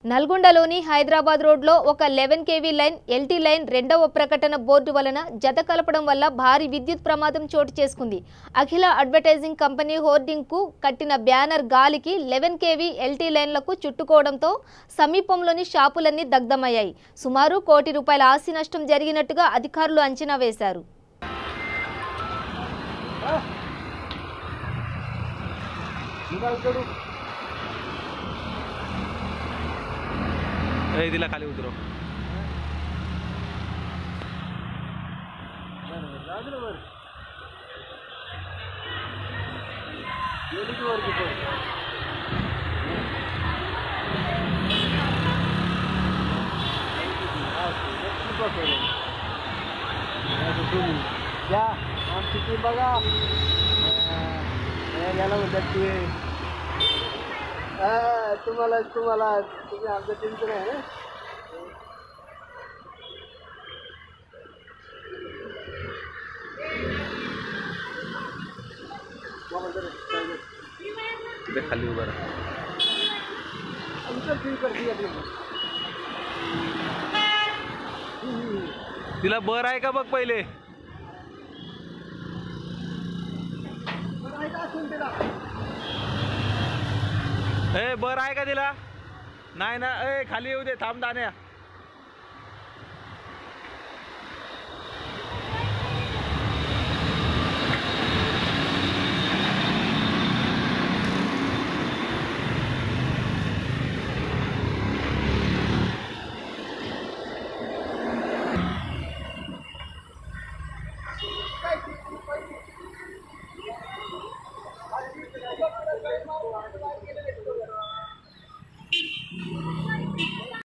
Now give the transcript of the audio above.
నల్గొండలోని హైదరాబాద్ రోడ్లో ఒక 11 kV line LT line రెండవ ప్రకటన బోర్డు వలన జత కలపడం వల్ల భారీ విద్యుత్ ప్రమాదం చోటు చేసుకుంది. అఖిల అడ్వర్టైజింగ్ కంపెనీ హోర్డింగ్కు కట్టిన బ్యానర్ గాలికి 11 kV ఎల్టీ లైన్లకు చుట్టుకోవడంతో సమీపంలోని షాపులన్నీ దగ్ధమయ్యాయి. సుమారు ₹1 కోటి ఆస్తి నష్టం జరిగినట్టుగా అధికారులు అంచనా వేశారు. दिला खाली उतरो आमची बघा याला म्हणतात ते तुम्हाला तुम्ही आमचं टेन्शन आहे ना. खाली उभा तिला बर आहे का बघ पहिले. बर आहे का तिला. नाही ना खाली येऊ दे थांब दाण्या.